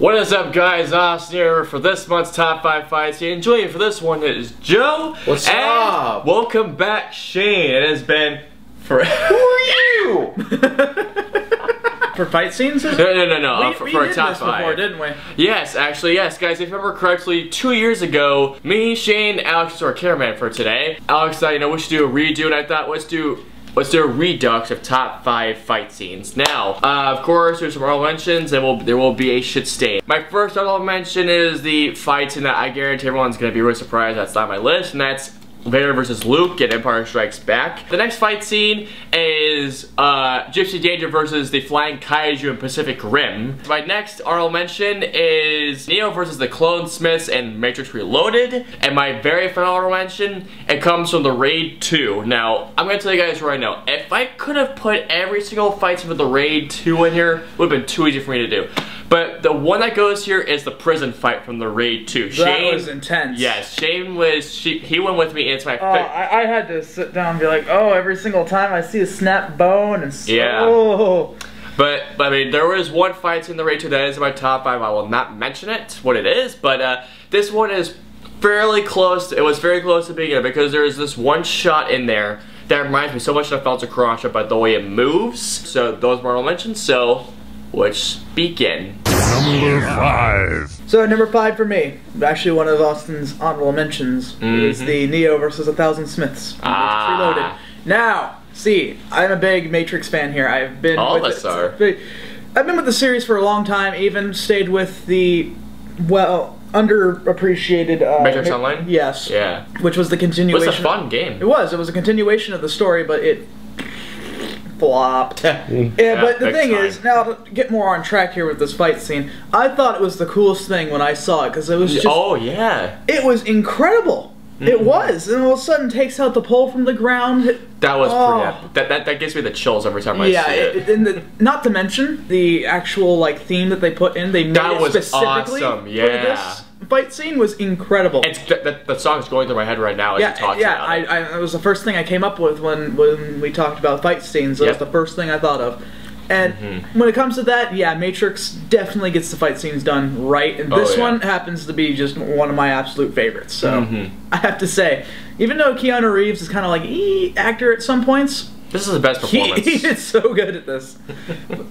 What is up, guys? Austin here for this month's top 5 fights. Joining for this one is Joe. What's up? Welcome back, Shane. It has been for. Who are you? For fight scenes? No. We for a did top this 5. before, didn't we? Yes, actually, yes, guys. If you remember correctly, 2 years ago, me, Shane, Alex was our cameraman for today. Alex thought, we should do a redo, and I thought, let's do a redux of top 5 fight scenes. Now, of course, there's some honorable mentions, and there will be a shit stain. My first honorable mention is the fight scene that I guarantee everyone's gonna be really surprised that's not on my list, and that's Vader versus Luke in Empire Strikes Back. The next fight scene is Gypsy Danger versus the Flying Kaiju in Pacific Rim. My next honorable mention is Neo versus the Clone Smiths in Matrix Reloaded. And my very final honorable mention, it comes from the Raid 2. Now, I'm gonna tell you guys right now, if I could have put every single fight scene with the Raid 2 in here, it would have been too easy for me to do. But the one that goes here is the prison fight from the Raid 2. That was intense. Yes, Shane was, he went with me, and it's my I had to sit down and be like, oh, every single time I see a snap bone and so. Yeah. But I mean, there was one fight in the Raid 2 that is in my top 5. I will not mention it, what it is, but this one is fairly close. It was very close to being in because there's this one shot in there that reminds me so much of Felter Crusher by the way it moves. So those were all mentioned, so let's begin. Number 5. So number 5 for me, actually one of Austin's honorable mentions, is the Neo versus 1,000 Smiths from Matrix Reloaded. Now, see, I'm a big Matrix fan here. I've been all of us are. I've been with the series for a long time. Even stayed with the underappreciated Matrix Online. Yes. Yeah. Which was the continuation. It was a fun game. It was. It was a continuation of the story, but it flopped. Yeah, but the thing is, now to get more on track here with this fight scene, I thought it was the coolest thing when I saw it because it was just. Oh yeah. It was incredible. It was, and all of a sudden takes out the pole from the ground. That was pretty. That gives me the chills every time I see it. And not to mention the actual theme that they put in. They made that it was specifically awesome. Yeah. for this fight scene was incredible. It's the song's going through my head right now as you talk about it. It was the first thing I came up with when we talked about fight scenes. That was the first thing I thought of. And when it comes to that, yeah, Matrix definitely gets the fight scenes done right, and this one happens to be just one of my absolute favorites. So I have to say, even though Keanu Reeves is kind of actor at some points, this is the best performance. He is so good at this.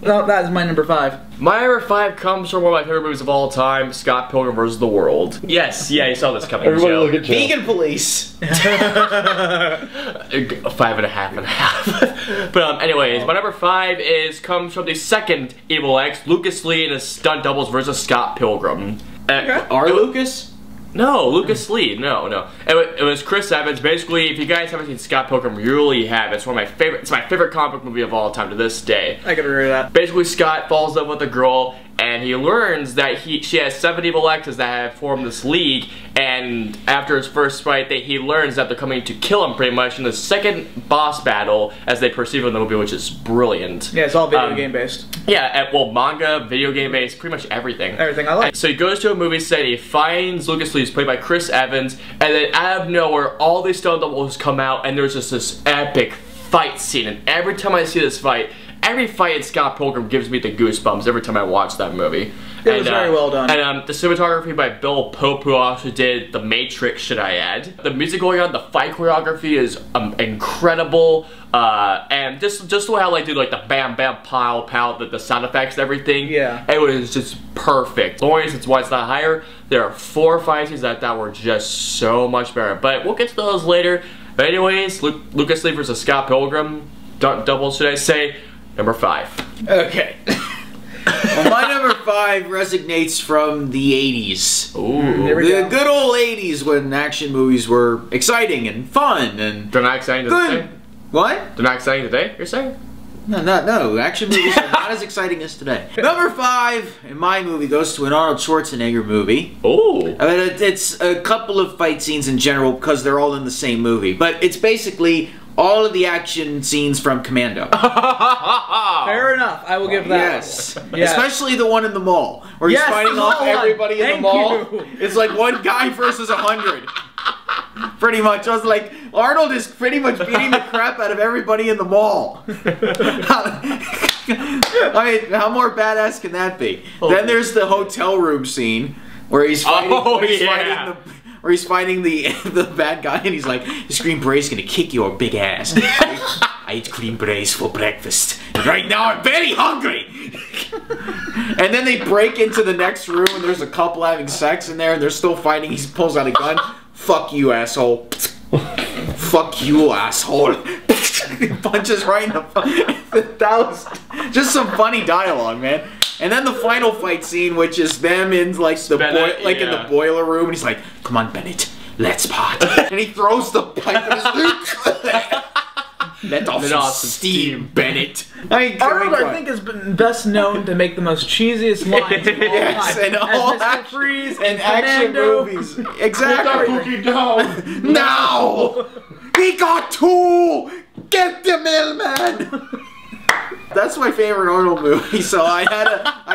No, that is my number 5. My number 5 comes from one of my favorite movies of all time, Scott Pilgrim vs. the World. Yes, yeah, you saw this coming. Everybody Joe. look at Joe. Vegan police. 5.5. But anyways, my number 5 comes from the second Evil X, Lucas Lee and his stunt doubles versus Scott Pilgrim. Lucas? No, Lucas Lee. No. It was Chris Evans. Basically, if you guys haven't seen Scott Pilgrim, you really have. It's one of my favorite. It's my favorite comic book movie of all time to this day. I can agree with that. Basically, Scott falls in love with a girl, and he learns that she has 7 evil exes that have formed this league. And after his first fight, he learns that they're coming to kill him pretty much in the second boss battle, as they perceive in the movie, which is brilliant. Yeah, it's all video game based. Yeah, well, manga, video game based, pretty much everything. Everything I like. And so he goes to a movie set, he finds Lucas Lee, played by Chris Evans, and then out of nowhere, all these stunt doubles come out, and there's just this epic fight scene. And every time I see this fight, every fight in Scott Pilgrim gives me the goosebumps every time I watch that movie. It was very well done. And the cinematography by Bill Pope, who also did The Matrix, should I add. The music going on, the fight choreography is incredible. And just the way I do the bam bam pow pow, the sound effects and everything. Yeah. It was just perfect. The only reason why it's not higher, there are 4 fight scenes that were just so much better. But we'll get to those later. But anyways, Lucas Lee versus Scott Pilgrim, double should I say, number 5. Okay. Well, my number 5 resonates from the 80s. Ooh. The good old 80s when action movies were exciting and fun and they're not exciting today? What? They're not exciting today, you're saying? No. Action movies are not as exciting as today. Number 5 in my movie goes to an Arnold Schwarzenegger movie. Ooh. I mean, it's a couple of fight scenes in general because they're all in the same movie. But it's basically all of the action scenes from Commando. Fair enough. I will give that. Yes. Especially the one in the mall where he's fighting off everybody in the mall. It's like one guy versus 100. Pretty much. I was like, Arnold is pretty much beating the crap out of everybody in the mall. I mean, how more badass can that be? Then there's the hotel room scene where he's fighting, where he's fighting the bad guy, and he's like, "This green beret's gonna kick your big ass." I ate green berets for breakfast, and right now I'm very hungry. And then they break into the next room, and there's a couple having sex in there, and they're still fighting. He pulls out a gun. Fuck you, asshole. Fuck you, asshole. He punches right in the. That was just some funny dialogue, man. And then the final fight scene, which is them in like the in the boiler room, and he's like, "Come on, Bennett, let's part." And he throws the pipe in his Let off some steam, Bennett. Arnold, I think, has been best known to make the most cheesiest lines of all yes, time. And all action movies. Exactly. Now! He got two! Get the mailman! That's my favorite Arnold movie, so I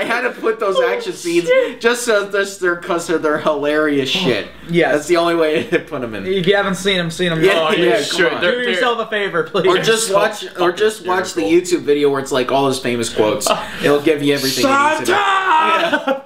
had to put those action scenes just so because they're hilarious shit. Yeah, that's the only way to put them in. If you haven't seen them, Yeah, you should. Do yourself a favor, please. Or just watch the YouTube video where it's like all his famous quotes. It'll give you everything you need to know.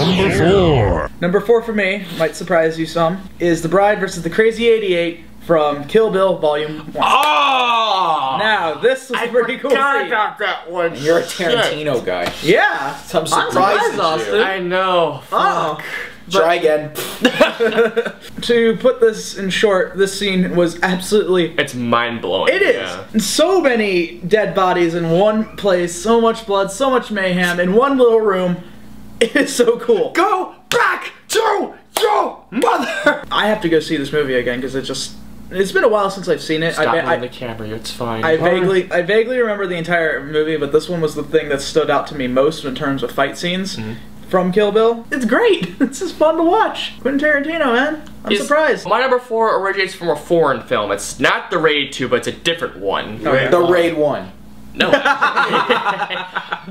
Number 4. Number 4 for me, might surprise you some, is The Bride versus the Crazy 88 from Kill Bill Volume 1. Oh! Now, this was pretty cool. I forgot about that one. You're a Tarantino guy. Yeah. I'm surprised, Austin. I know. Fuck. Try again. To put this in short, this scene was absolutely... It's mind-blowing. It is. Yeah. So many dead bodies in one place, so much blood, so much mayhem in one little room. It is so cool. Go back to your mother! I have to go see this movie again because it's been a while since I've seen it. Stop moving the camera, it's fine. I vaguely remember the entire movie, but this one was the thing that stood out to me most in terms of fight scenes from Kill Bill. It's great. It's just fun to watch. Quentin Tarantino, man. I'm surprised. My number 4 originates from a foreign film. It's not the Raid 2, but it's a different one. Okay. The Raid 1. No.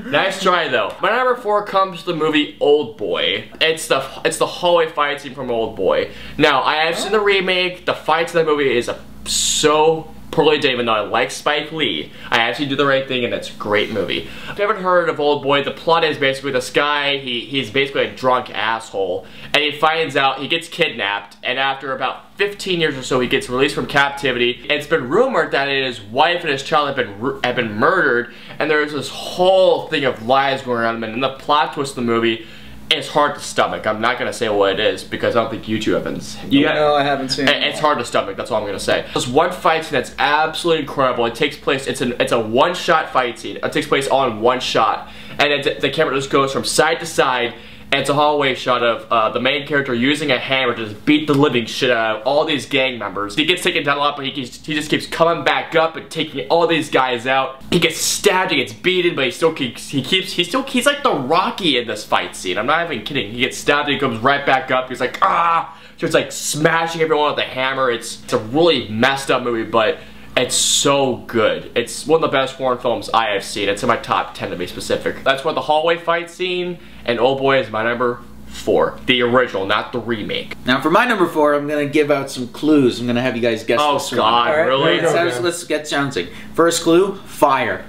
Nice try though. My number 4 comes to the movie Old Boy. It's the hallway fight scene from Old Boy. Now I have seen the remake. The fights in that movie is so poorly done, even though I like Spike Lee. I actually do the right thing, and it's a great movie. If you haven't heard of Old Boy, the plot is basically this guy, he's basically a drunk asshole, and he finds out he gets kidnapped, and after about 15 years or so, he gets released from captivity. It's been rumored that his wife and his child have been murdered, and there's this whole thing of lies going around, and the plot twist of the movie, it's hard to stomach. I'm not gonna say what it is because I don't think you two have been. No, I haven't seen it. It's hard to stomach. That's all I'm gonna say. There's one fight scene that's absolutely incredible. It takes place. It's a one-shot fight scene. It takes place all in one shot, and the camera just goes from side to side. And it's a hallway shot of the main character using a hammer to just beat the living shit out of all these gang members. He gets taken down a lot, but he just keeps coming back up and taking all these guys out. He gets stabbed, he gets beaten, but he's like the Rocky in this fight scene. I'm not even kidding. He gets stabbed, he comes right back up. He's like, ah! So it's like smashing everyone with a hammer. It's a really messed up movie, but it's so good. It's one of the best foreign films I have seen. It's in my top 10 to be specific. That's what the hallway fight scene, and Old Boy is my number 4. The original, not the remake. Now for my number 4, I'm gonna give out some clues. I'm gonna have you guys guess this one. Oh God, really? Let's get chancing. First clue, fire.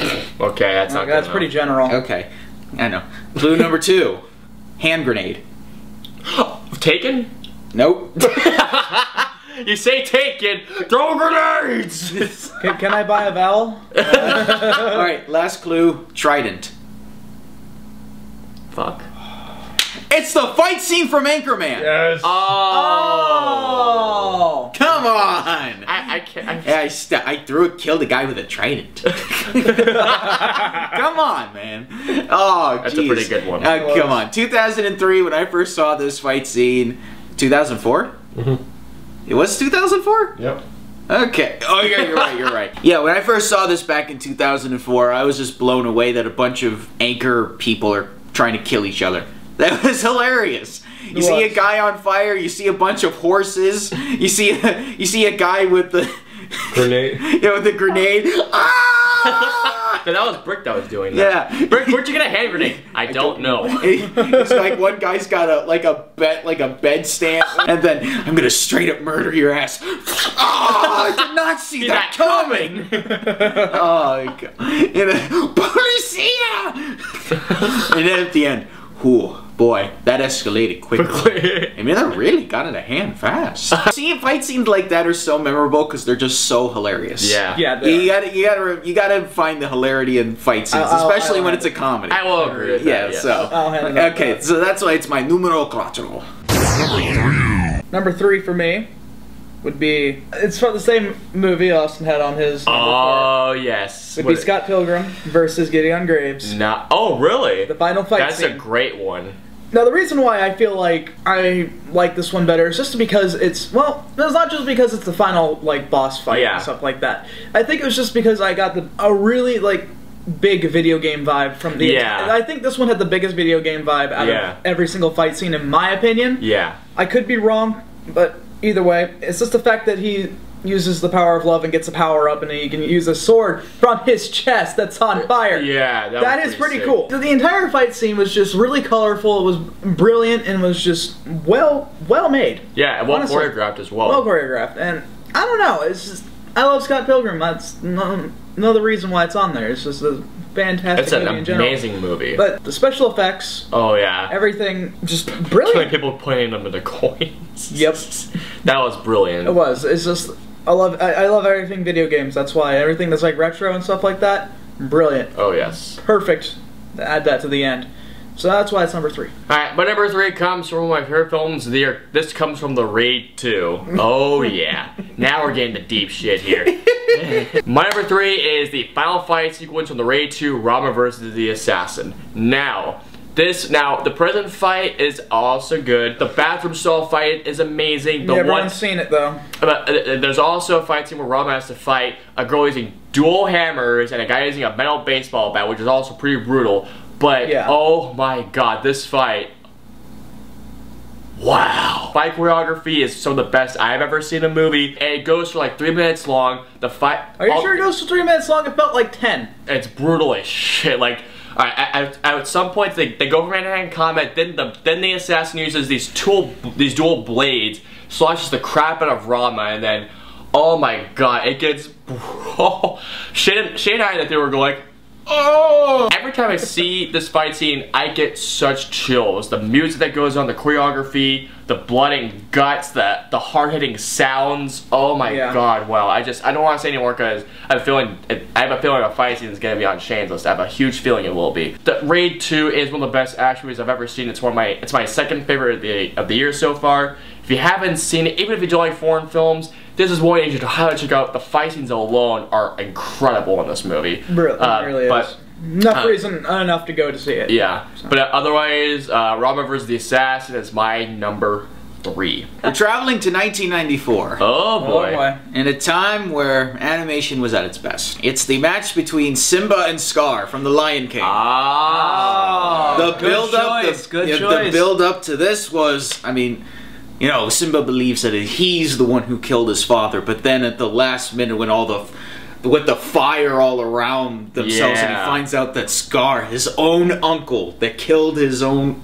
Okay, that's not good That's pretty general. Okay, I know. Clue number 2, hand grenade. Taken? Nope. You say taken, throw grenades! Can I buy a vowel? Alright, last clue, trident. Fuck. It's the fight scene from Anchorman! Yes. Oh! Come on! I can't. I killed a guy with a trident. Come on, man. Oh, That's a pretty good one. Come on. 2003, when I first saw this fight scene. 2004? Mm-hmm. It was 2004? Yep. Okay. Oh, yeah, you're right. Yeah, when I first saw this back in 2004, I was just blown away that a bunch of anchor people are trying to kill each other. That was hilarious. You see a guy on fire, you see a bunch of horses, you see a guy with the Grenade. with the grenade. Ah! that was Brick that was doing that. Yeah. Brick, where'd you get a hand grenade? I don't know. It's like one guy's got a bed stand, and then I'm gonna straight up murder your ass. Oh, I did not see that coming. Oh my god. And then, policia! And then at the end, whew, boy, that escalated quickly. I mean, that really got out of hand fast. Fight scenes like that are so memorable because they're just so hilarious. Yeah. Yeah. You gotta find the hilarity in fight scenes, especially when it's a comedy. I will agree with that. Yeah. So okay, so that's why it's my numero cuatro. Number 3 for me would be, it's from the same movie Austin had on his number 4. Oh, yes. Would be Scott Pilgrim versus Gideon Graves. No. Oh, really? The final fight scene. That's a great one. Now, the reason why I feel like I like this one better is just because it's, well, it's not just because it's the final, like, boss fight and stuff like that. I think it was just because I got a really, like, big video game vibe from the... Yeah. I think this one had the biggest video game vibe out of every single fight scene, in my opinion. Yeah. I could be wrong, but either way, it's just the fact that he uses the power of love and gets a power up, and he can use a sword from his chest that's on fire. Yeah, that is pretty cool. The entire fight scene was just really colorful. It was brilliant and was just well made. Yeah, and well choreographed as well. Well choreographed, and I don't know. It's just, I love Scott Pilgrim. That's another reason why it's on there. It's just a fantastic movie in general. It's an amazing movie. But the special effects. Oh yeah. Everything just brilliant. Killing people putting them into coins. Yep. That was brilliant. It was. It's just. I love everything video games. That's why everything that's like retro and stuff like that, brilliant. Oh yes. Perfect. Add that to the end. So that's why it's number 3. Alright, but number 3 comes from one of my favorite films of the year. This comes from The Raid 2. Oh yeah. Now we're getting the deep shit here. My number 3 is the final fight sequence from The Raid 2, Rama versus the Assassin. Now, the prison fight is also good. The bathroom stall fight is amazing. Everyone's seen it though. But there's also a fight scene where Rama has to fight a girl using dual hammers and a guy using a metal baseball bat, which is also pretty brutal. But oh my god, this fight. Wow. Fight choreography is some of the best I've ever seen in a movie. And it goes for like 3 minutes long. The fight. Are you sure it goes for 3 minutes long? It felt like 10. It's brutal as shit. Like, at some points they go for hand-to-hand combat. Then the assassin uses these dual blades, slashes the crap out of Rama, and then oh my god, it gets. Shane and I that they were going. Oh! Every time I see this fight scene, I get such chills. The music that goes on, the choreography, the blood and guts, the hard-hitting sounds. Oh my god, wow. I don't want to say anymore because I have a feeling a fight scene is going to be on Shane's list. I have a huge feeling it will be. The Raid 2 is one of the best action movies I've ever seen. It's my second favorite of the year so far. If you haven't seen it, even if you don't like foreign films, this is one you should highly check out. The fight scenes alone are incredible in this movie. Really is. Enough reason enough to go to see it. Yeah, so. But otherwise, Rama vs. the Assassin is my number 3. We're traveling to 1994. Oh boy. In a time where animation was at its best. It's the match between Simba and Scar from The Lion King. Ah. The build up to this was, I mean, you know, Simba believes that he's the one who killed his father, but then at the last minute when with the fire all around themselves, and he finds out that Scar, his own uncle, that killed his own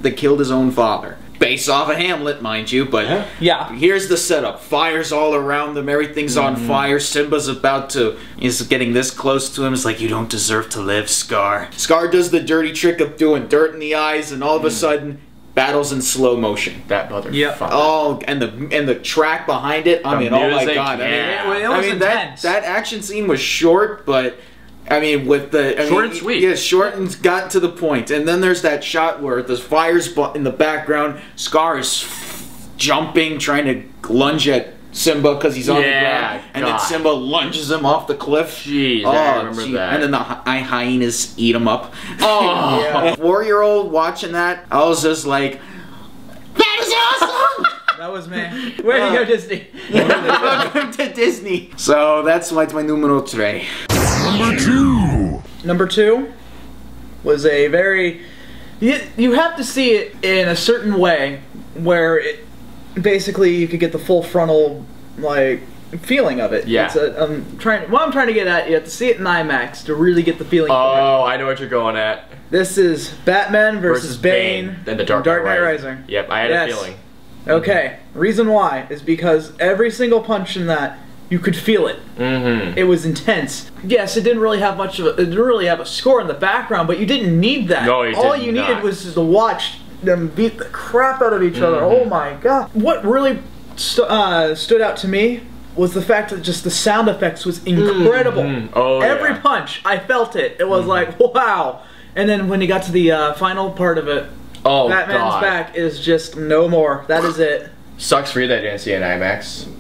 father. Based off of Hamlet, mind you, but here's the setup. Fire's all around them, everything's on fire. Simba's is getting this close to him. It's like, you don't deserve to live, Scar. Scar does the dirty trick of doing dirt in the eyes, and all of a sudden, battles in slow motion. That motherfucker. Oh, and the track behind it. I mean, oh my god. I mean, that action scene was short, but I mean, short and sweet. Yeah, short and got to the point. And then there's that shot where the fire's in the background. Scar is jumping, trying to lunge at Simba because he's on the ground, and then Simba lunges him off the cliff. Jeez, I remember that. And then the hyenas eat him up. Oh, 4-year-old watching that, I was just like, that is awesome. That was me. Where do you go, Disney? Welcome to Disney. So that's my numero 3. Number 2. Number 2 was a very. You have to see it in a certain way where basically you could get the full frontal like feeling of it. Yeah. It's I'm trying to get at, you have to see it in IMAX to really get the feeling. Oh, I know what you're going at. This is Batman versus Bane and the Dark Knight Rising. Yep, I had a feeling. Okay, reason why is because every single punch in that, you could feel it. It was intense. Yes, it didn't really have much of it didn't really have a score in the background, but you didn't need that. No, you All you needed was to watch them beat the crap out of each other. Oh my god. What really stood out to me was the fact that just the sound effects was incredible. Oh, every punch, I felt it. It was like, wow. And then when you got to the final part of it, Batman's back is just no more. That is it. Sucks for you that I didn't see it in IMAX.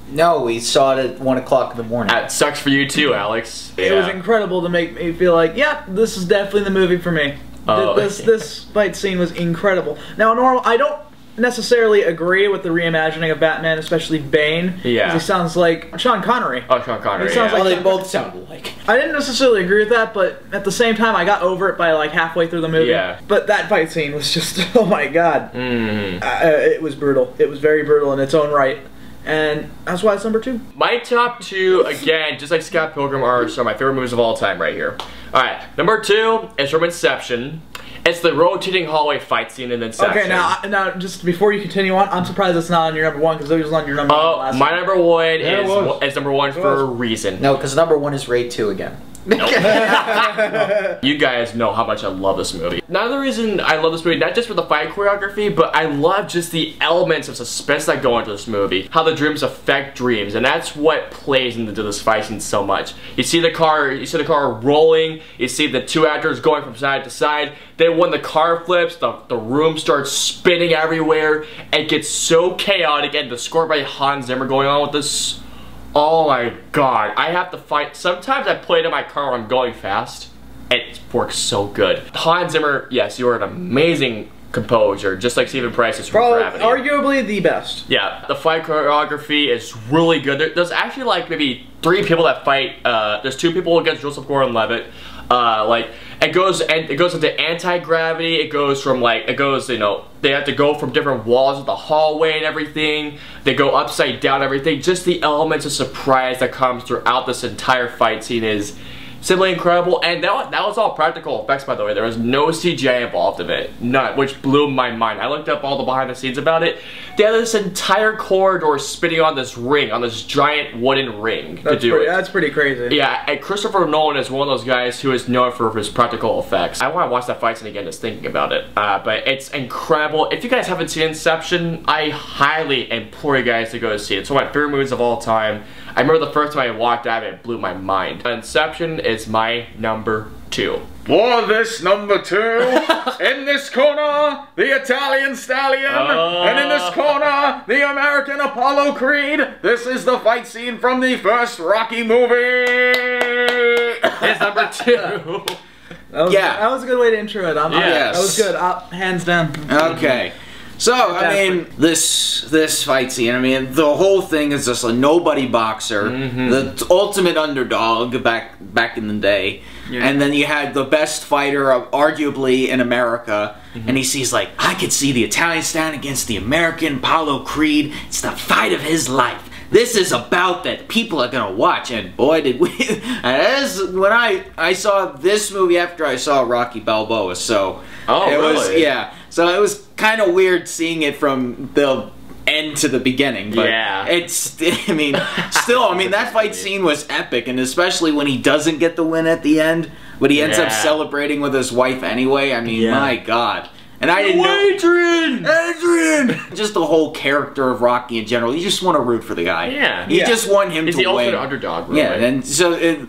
No, we saw it at 1 o'clock in the morning. That sucks for you too, Alex. It was incredible to make me feel like, yeah, this is definitely the movie for me. This fight scene was incredible. Now, I don't necessarily agree with the reimagining of Batman, especially Bane. Yeah. He sounds like Sean Connery. Oh, Sean Connery. He sounds like they both sound alike. I didn't necessarily agree with that, but at the same time, I got over it by like halfway through the movie. Yeah. But that fight scene was just, oh my god. It was brutal. It was very brutal in its own right. And that's why it's number 2. My top 2, again, just like Scott Pilgrim, are some of my favorite movies of all time right here. Alright, number 2 is from Inception. It's the rotating hallway fight scene in Inception. Okay, now, just before you continue on, I'm surprised it's not on your number 1, because it was on your number 1 last my number 1 is number 1 for a reason. No, because number 1 is Raid 2 again. Nope. You guys know how much I love this movie. Another reason I love this movie, not just for the fight choreography, but I love just the elements of suspense that go into this movie. How the dreams affect dreams, and that's what plays into this fight scene so much. You see the car rolling, you see the 2 actors going from side to side. Then when the car flips, the room starts spinning everywhere. It gets so chaotic, and the score by Hans Zimmer going on with this. Oh my god, I have to fight. Sometimes I play it in my car when I'm going fast. It works so good. Hans Zimmer, yes, you are an amazing composer, just like Stephen Price is from Gravity. Arguably the best. Yeah, the fight choreography is really good. There's actually like maybe 3 people that fight. There's 2 people against Joseph Gordon-Levitt. It goes into anti-gravity. It goes, you know, they have to go from different walls of the hallway and everything. They go upside down, everything. Just the elements of surprise that comes throughout this entire fight scene is simply incredible. And that was all practical effects, by the way. There was no CGI involved in it. None, which blew my mind. I looked up all the behind the scenes about it. They had this entire corridor spinning on this ring, on this giant wooden ring to do it. That's pretty crazy. Yeah, and Christopher Nolan is one of those guys who is known for his practical effects. I want to watch that fight scene again just thinking about it. But it's incredible. If you guys haven't seen Inception, I highly implore you guys to go see it. It's one of my favorite movies of all time. I remember the first time I walked out of it, it blew my mind. Inception is my number 2. For this number 2, in this corner, the Italian Stallion, and in this corner, the American Apollo Creed. This is the fight scene from the first Rocky movie. It's number 2. That was a good way to intro it. That was good. Hands down. Okay. So, I mean, this fight scene, I mean, the whole thing is just a nobody boxer, the ultimate underdog back in the day, and then you had the best fighter, arguably, in America, and he sees, like, I could see the Italian stand against the American Apollo Creed. It's the fight of his life. This is about that people are gonna watch, and boy did we. And when I saw this movie after I saw Rocky Balboa, so really? So it was kind of weird seeing it from the end to the beginning, but it's, I mean, still, I mean, that fight scene was epic, and especially when he doesn't get the win at the end, but he ends up celebrating with his wife anyway. I mean, my god. And I didn't know. Adrian! Just the whole character of Rocky in general. You just want to root for the guy. Yeah. You just want him to win. He's the ultimate underdog, really. Yeah, and so it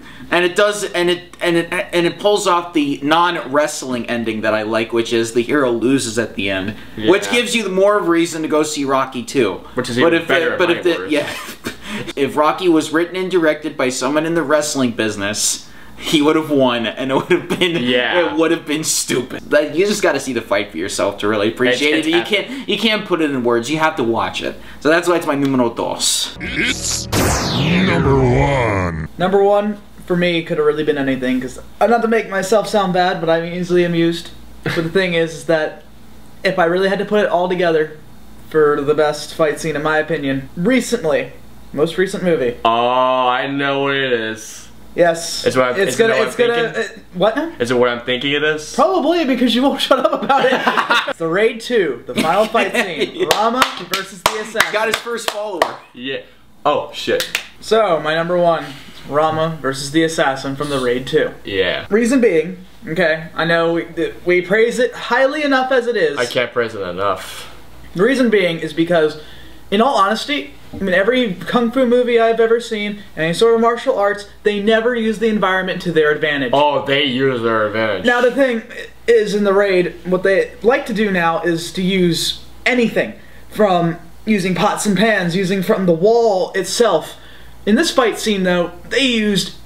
pulls off the non-wrestling ending that I like, which is the hero loses at the end, which gives you more of a reason to go see Rocky 2. Which is even better. If Rocky was written and directed by someone in the wrestling business, he would have won, and it would have been it would have been stupid. Like, you just got to see the fight for yourself to really appreciate it. You can't put it in words. You have to watch it. So that's why it's my numero dos. It's number 1. Number 1 for me could have really been anything, because not to make myself sound bad, but I'm easily amused. But the thing is that if I really had to put it all together for the best fight scene, in my opinion, recently, Most recent movie. Oh, I know what it is. Yes. It's what it's gonna. What now? Is it what I'm thinking it is? Probably, because you won't shut up about it. It's the Raid 2, the final fight scene. Rama versus the assassin. Got his first follower. Yeah. Oh, shit. So, my number one, Rama versus the assassin from the Raid 2. Yeah. Reason being, okay, I know we praise it highly enough as it is. I can't praise it enough. The reason being is because, in all honesty, I mean, every kung fu movie I've ever seen, and any sort of martial arts, they never use the environment to their advantage. Oh, they use their advantage. Now, the thing is, in the Raid, what they like to do now is to use anything, from using pots and pans, using from the wall itself. In this fight scene, though, they used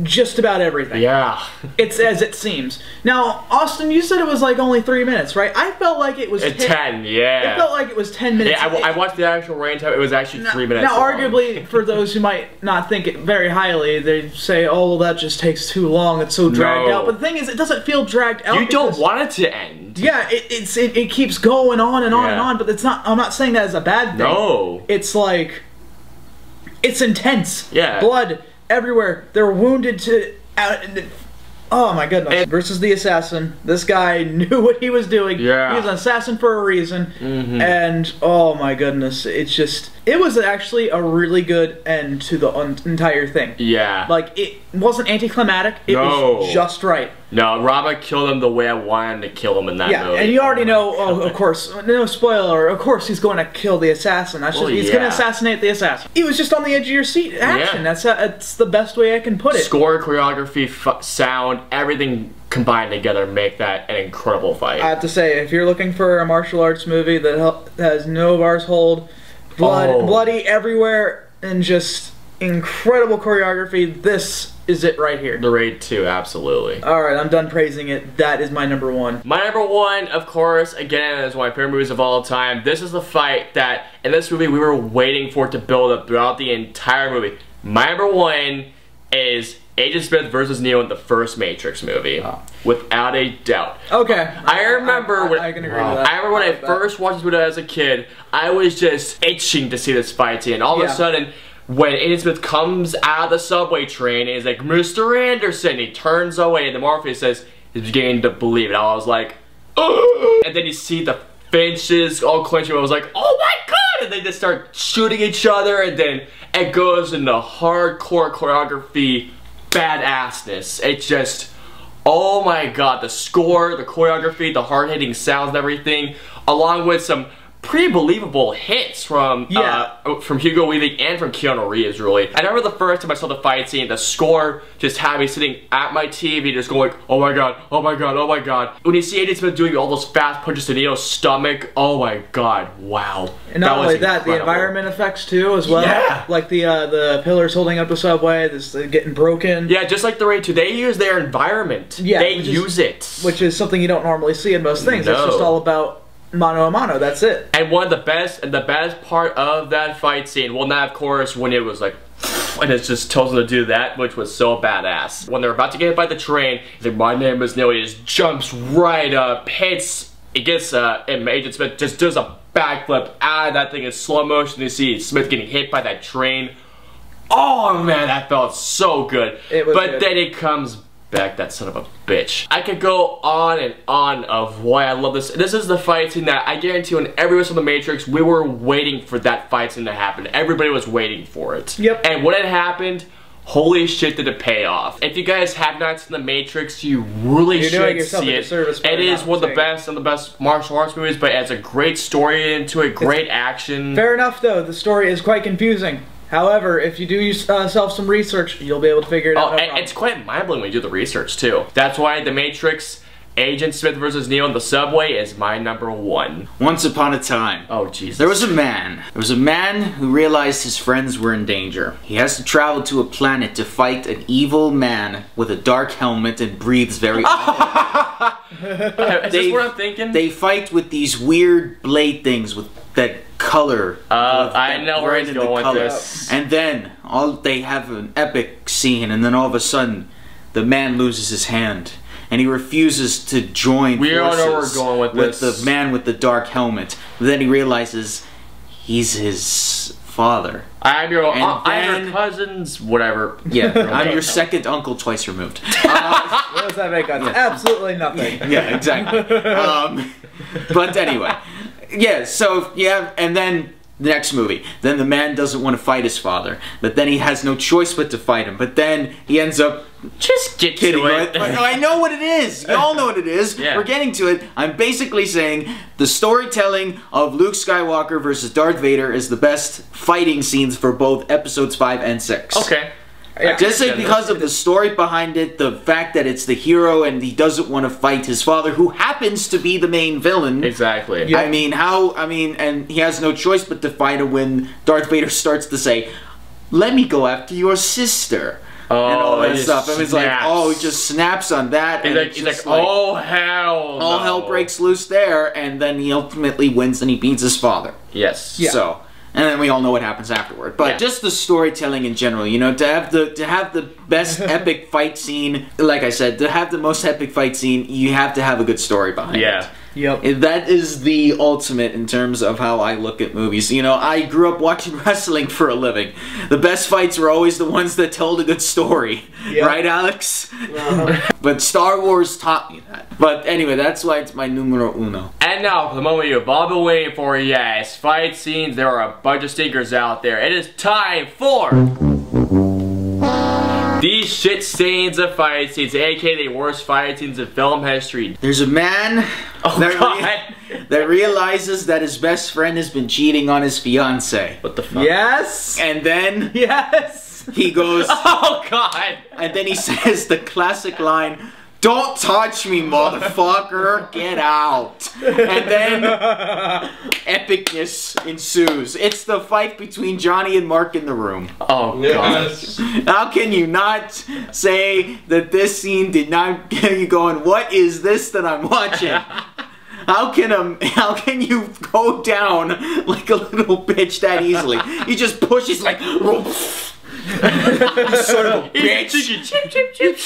just about everything. Yeah. It's as it seems. Now, Austin, you said it was like only 3 minutes, right? I felt like it was 10, yeah. It felt like it was 10 minutes. Yeah, I watched the actual rain time. It was actually 3 minutes Now, long. arguably, for those who might not think it very highly, they say, oh, well, that just takes too long. It's so dragged out. But the thing is, it doesn't feel dragged out. You don't want it to end. Yeah, it keeps going on and on and on, but it's not. I'm not saying that as a bad thing. No. It's like, it's intense. Yeah. Blood everywhere. They're wounded to... Oh my goodness. Versus the assassin. This guy knew what he was doing. Yeah. He was an assassin for a reason. And oh my goodness, it was actually a really good end to the entire thing. Yeah. Like, it wasn't anticlimactic. It was just right. No, Rama killed him the way I wanted to kill him in that movie. Yeah, and you already know, of course, no spoiler, of course he's going to kill the assassin. He's going to assassinate the assassin. He was just on the edge of your seat action. Yeah. That's the best way I can put it. Score, choreography, sound, everything combined together make that an incredible fight. I have to say, if you're looking for a martial arts movie that has no bars hold, bloody everywhere, and just incredible choreography, this is it right here. The Raid 2, absolutely. Alright, I'm done praising it. That is my number one. My number one, of course, again, is one of my favorite movies of all time. This is the fight that, in this movie, we were waiting for it to build up throughout the entire movie. My number one is Agent Smith versus Neo in the first Matrix movie. Oh. Without a doubt. Okay. I remember when I can agree with that. I remember when I first watched this movie as a kid, I was just itching to see this fight scene. And all of a sudden, when Agent Smith comes out of the subway train and he's like, Mr. Anderson, he turns away and the Morpheus says, he's beginning to believe it. I was like, ugh! And then you see the Finches all clenching. I was like, oh my god! And they just start shooting each other, and then it goes into hardcore choreography badassness. It's just, oh my god, the score, the choreography, the hard-hitting sounds and everything, along with some pretty believable hits from Hugo Weaving and from Keanu Reeves, really. I remember the first time I saw the fight scene, the score just had me sitting at my TV just going like, oh my god, oh my god, oh my god. When you see Agent Smith doing all those fast punches to Neo's stomach, oh my god, wow. And not only that, the environment effects too, as well. Yeah. Like the pillars holding up the subway, this getting broken. Yeah, just like the Raid 2, they use their environment. Yeah, they use it. Which is something you don't normally see in most things. It's just all about mano a mano, that's it. And one of the best part of that fight scene, well, not of course when it was like, and it's just tells them to do that, which was so badass. When they're about to get hit by the train, he's like, my name is Neo, he just jumps right up, hits, it gets, and Agent Smith just does a backflip out of that thing in slow motion. You see Smith getting hit by that train. Oh man, that felt so good. It was good. Then it comes back, that son of a bitch. I could go on and on of why I love this. This is the fight scene that I guarantee when everyone saw The Matrix, we were waiting for that fight scene to happen. Everybody was waiting for it. Yep. And when it happened, holy shit did it pay off. If you guys have not seen The Matrix, you really should see it. It is one of the best martial arts movies, but it has a great story into it, great action. Fair enough though, the story is quite confusing. However, if you do yourself some research, you'll be able to figure it out. And it's quite mind-blowing when you do the research, too. That's why The Matrix, Agent Smith vs. Neo in the subway is my number one. Once upon a time. Oh, Jesus. There was a man. There was a man who realized his friends were in danger. He has to travel to a planet to fight an evil man with a dark helmet and breathes very Is this what I'm thinking? They fight with these weird blade things with that color. I know where he's going with this. And then they have an epic scene, and then all of a sudden, the man loses his hand, and he refuses to join We all know where forces we're going with this. the man with the dark helmet. But then he realizes he's his father. I'm your then- cousin's whatever. Yeah, I'm your second uncle twice removed. What does that make us? Absolutely nothing. Yeah, exactly. But anyway, yeah. So yeah, and then the next movie. Then the man doesn't want to fight his father, but then he has no choice but to fight him. But then he ends up Just get kidding. to it. I know what it is. You all know what it is. Yeah. We're getting to it. I'm basically saying the storytelling of Luke Skywalker versus Darth Vader is the best fighting scenes for both episodes 5 and 6. Okay. Yeah. Just because of the story behind it, the fact that it's the hero and he doesn't want to fight his father, who happens to be the main villain. Exactly. Yeah. And he has no choice but to fight him when Darth Vader starts to say, "Let me go after your sister." Oh, and all that he stuff. And it's like, snaps. oh, he just snaps on that. He's like, oh hell no. All hell breaks loose there, and then he ultimately wins and he beats his father. Yes. Yeah. So, and then we all know what happens afterward. But Yeah. just the storytelling in general, you know, to have the best epic fight scene, like I said, to have the most epic fight scene, you have to have a good story behind Yeah. it. Yep. That is the ultimate in terms of how I look at movies. You know, I grew up watching wrestling for a living. The best fights were always the ones that told a good story. Yep. Right, Alex? But Star Wars taught me that. But anyway, that's why it's my numero uno. And now, for the moment you've all been waiting for, yes, fight scenes. There are a bunch of stinkers out there. It is time for these shit stains of fight scenes, aka the worst fight scenes in film history. There's a man that realizes that his best friend has been cheating on his fiance. What the fuck? Yes. And then Yes. he goes, Oh god! and then he says the classic line, "Don't touch me, motherfucker, get out." And then epicness ensues. It's the fight between Johnny and Mark in the room. Oh god. How can you not say that this scene did not get you going, what is this that I'm watching? How can you go down like a little bitch that easily? He just pushes like, you sort of a bitch. Cheep, cheep, cheep, cheep,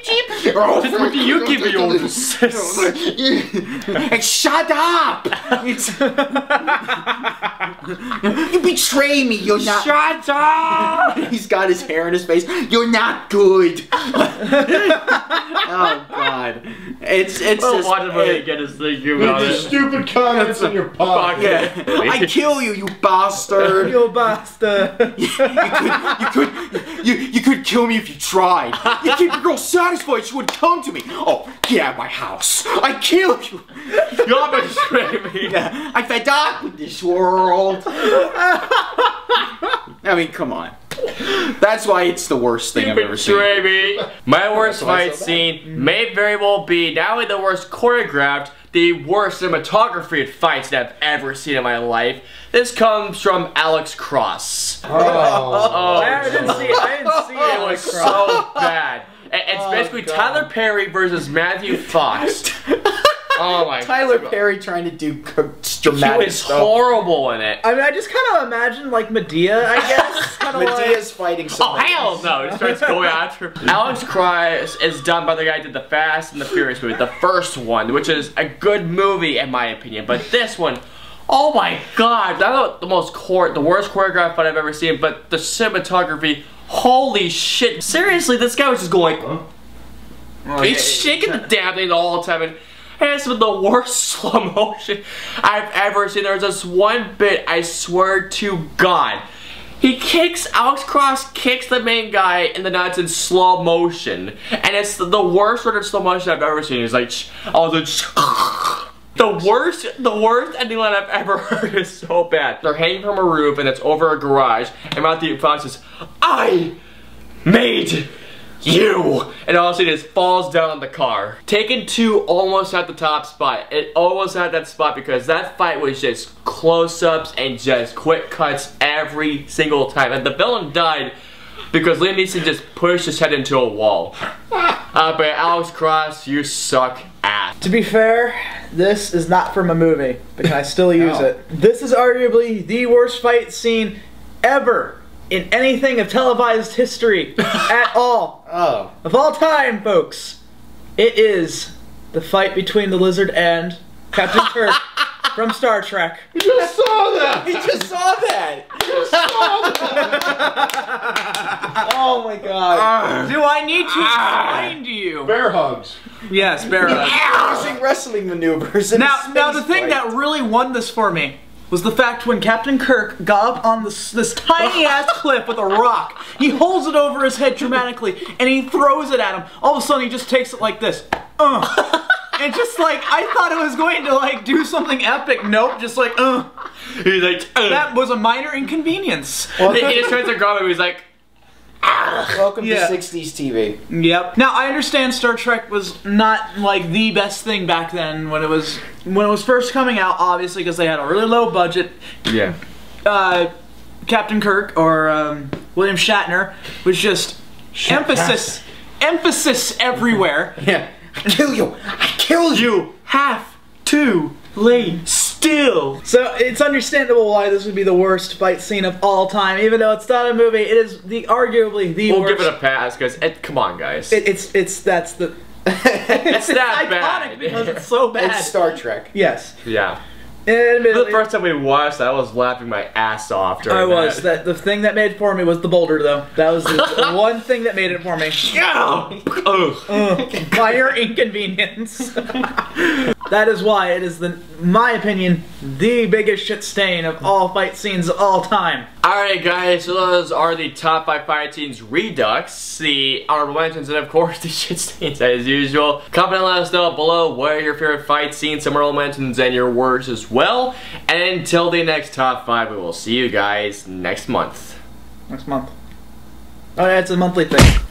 cheep. What do you give your And shut up! You betray me, you're not. Shut up! He's got his hair in his face. You're not good. Oh god. It's Well, just watch him when he get his thing about it. Stupid comments in your pocket. yeah. I kill you, you bastard. You bastard. You could kill me if you tried. You keep your girl satisfied, she wouldn't come to me. Oh, get out of my house. I kill you. You're betraying me. Yeah, I'm fed up with this world. I mean, come on. That's why it's the worst thing I've ever seen. Betray me. My worst fight scene may very well be not only the worst choreographed, the worst cinematography of fights that I've ever seen in my life. This comes from Alex Cross. Oh, I didn't see it. It was so bad. It's basically God. Tyler Perry versus Matthew Fox. Oh my Tyler God. Perry trying to do He dramatic was stuff. horrible in it. I mean, I just kind of imagine like Medea, I guess. Kind of Medea's fighting Oh someone. hell no! He starts going after. Alex Cross is done by the guy who did the Fast and the Furious movie, the first one, which is a good movie in my opinion. But this one, oh my god, not the worst choreographed fight I've ever seen, but the cinematography. Holy shit! Seriously, this guy was just going. He's shaking the damn thing all the time, and it's been the worst slow motion I've ever seen. There's this one bit, I swear to God. Alex Cross kicks the main guy in the nuts in slow motion. And it's the worst sort of slow motion I've ever seen. It's like, the worst ending line I've ever heard is so bad. They're hanging from a roof and it's over a garage. And Matthew Fox says, "I made you!" And all of a sudden it falls down on the car. Taken 2 almost at the top spot. It almost had that spot because that fight was just close-ups and just quick cuts every single time. And the villain died because Liam Neeson just pushed his head into a wall. But Alex Cross, you suck ass. To be fair, this is not from a movie, but can I still use it? This is arguably the worst fight scene ever in anything of televised history at all. Oh. Of all time, folks. It is the fight between the Lizard and Captain Kirk from Star Trek. You just saw that! He just saw that! Oh my god. Do I need to explain to you? Bear hugs. Yes, bear hugs. Using wrestling maneuvers in Now the thing that really won this for me was the fact when Captain Kirk got up on this tiny ass cliff with a rock, he holds it over his head dramatically and he throws it at him. All of a sudden he just takes it like this. And just like, I thought it was going to like do something epic. Nope, just like, He's like, That was a minor inconvenience. Well, he just turns to Gromit and he's like, Welcome to 60s TV. Yep. Now I understand Star Trek was not like the best thing back then when it was first coming out, obviously because they had a really low budget. yeah. Captain Kirk or William Shatner was just emphasis everywhere. Yeah. I kill you! I kill you! You have to lay still. So it's understandable why this would be the worst fight scene of all time, even though it's not a movie. It is arguably the worst. We'll give it a pass because come on, guys. It's it's that iconic bad because it's so bad. It's Star Trek. Yes. Yeah. And The first time we watched, I was laughing my ass off during that. The thing that made it for me was the boulder, though. That was the one thing that made it for me. Minor inconvenience. That is why it is, my opinion, the biggest shit stain of all fight scenes of all time. Alright guys, so those are the top 5 fight scenes Redux, the honorable mentions, and of course the shit stains as usual. Comment and let us know below what are your favorite fight scenes, some honorable mentions, and your worst as well. And until the next top 5, we will see you guys next month. Next month. Oh yeah, it's a monthly thing.